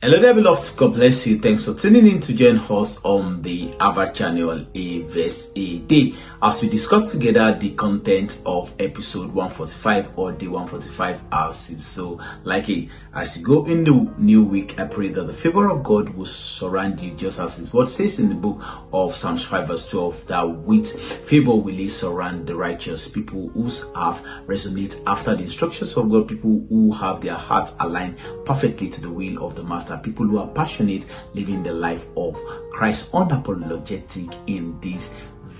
Hello there, beloved. God bless you. Thanks for tuning in to join us on the AVAD channel, A Verse A Day, as we discuss together the content of episode 145 or day 145 as is so likely. As you go in the new week, I pray that the favor of God will surround you, just as His word says in the book of Psalms 5 verse 12, that with favor will He surround the righteous, people whose have resonate after the instructions of God, people who have their hearts aligned perfectly to the will of the Master, people who are passionate, living the life of Christ, unapologetic in this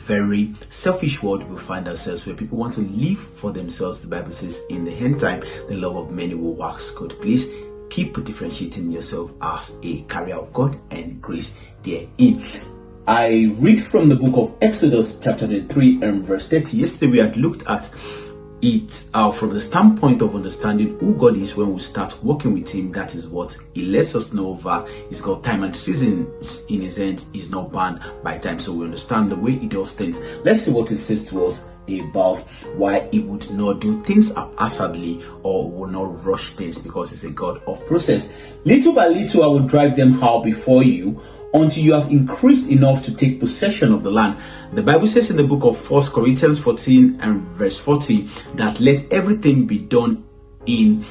very selfish world we find ourselves, where people want to live for themselves. The Bible says in the end time, the love of many will wax cold. Please keep differentiating yourself as a carrier of God and grace therein. I read from the book of Exodus chapter 23 and verse 30. Yesterday we had looked at it from the standpoint of understanding who God is. When we start working with Him, that is what He lets us know over. He's got time and seasons in His hands. He's not bound by time, so we understand the way He does things. Let's see what He says to us about why He would not do things haphazardly or will not rush things, because He's a God of process. Little by little I will drive them out before you, until you have increased enough to take possession of the land. The Bible says in the book of 1 Corinthians 14 and verse 40 that let everything be done in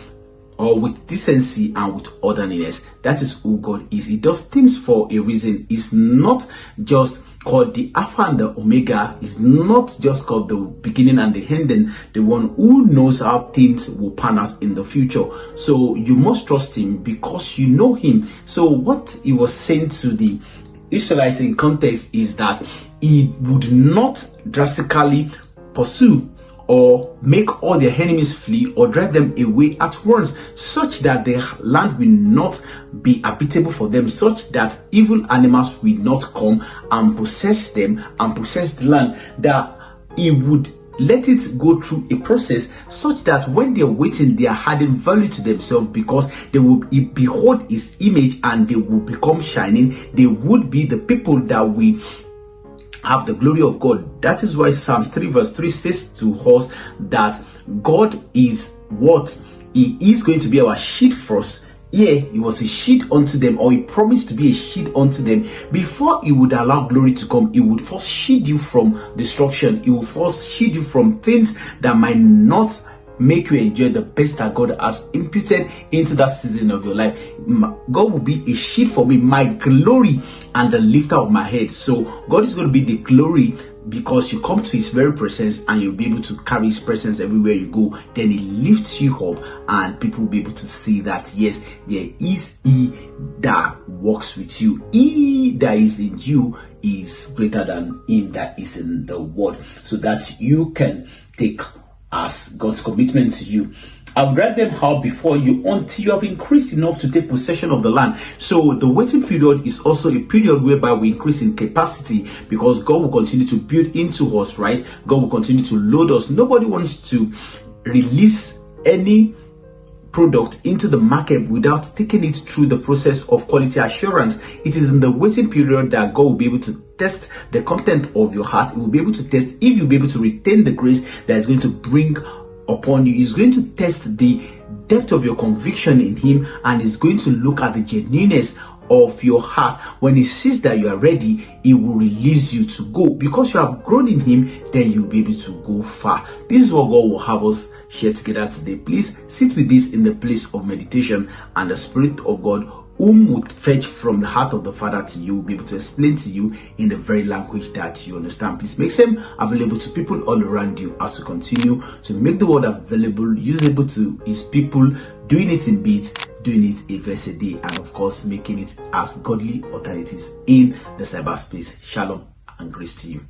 or with decency and with orderliness. That is who God is. He does things for a reason. He's not just called the Alpha and the Omega. Is not just called the beginning and the ending, the one who knows how things will pan out in the future. So you must trust Him because you know Him. So what He was saying to the Israelites in context is that He would not drastically pursue or make all their enemies flee or drive them away at once, such that their land will not be habitable for them, such that evil animals will not come and possess them and possess the land. That He would let it go through a process such that when they're waiting, they are adding value to themselves, because they will behold His image and they will become shining. They would be the people that we have the glory of God. That is why Psalms 3 verse 3 says to us that God is what? He is going to be our shield for us. Yeah, He was a shield unto them, or He promised to be a shield unto them. Before He would allow glory to come, He would first shield you from destruction. He will first shield you from things that might not make you enjoy the best that God has imputed into that season of your life. God will be a shield for me, my glory and the lifter of my head. So God is going to be the glory, because you come to His very presence and you'll be able to carry His presence everywhere you go. Then He lifts you up and people will be able to see that yes, there is He that walks with you. He that is in you is greater than him that is in the world, so that you can take as God's commitment to you. I'll drive them out before you until you have increased enough to take possession of the land. So the waiting period is also a period whereby we increase in capacity, because God will continue to build into us, right? God will continue to load us. Nobody wants to release any product into the market without taking it through the process of quality assurance. It is in the waiting period that God will be able to test the content of your heart. He will be able to test if you'll be able to retain the grace that is going to bring upon you. He's going to test the depth of your conviction in Him, and He's going to look at the genuineness of your heart. When He sees that you are ready, He will release you to go. Because you have grown in Him, then you'll be able to go far. This is what God will have us share together today. Please sit with this in the place of meditation, and the Spirit of God, whom would fetch from the heart of the Father to you, will be able to explain to you in the very language that you understand. Please make them available to people all around you as we continue to make the word available, usable to His people, doing it in bits, doing it a verse a day, and of course making it as godly alternatives in the cyberspace. Shalom and grace to you.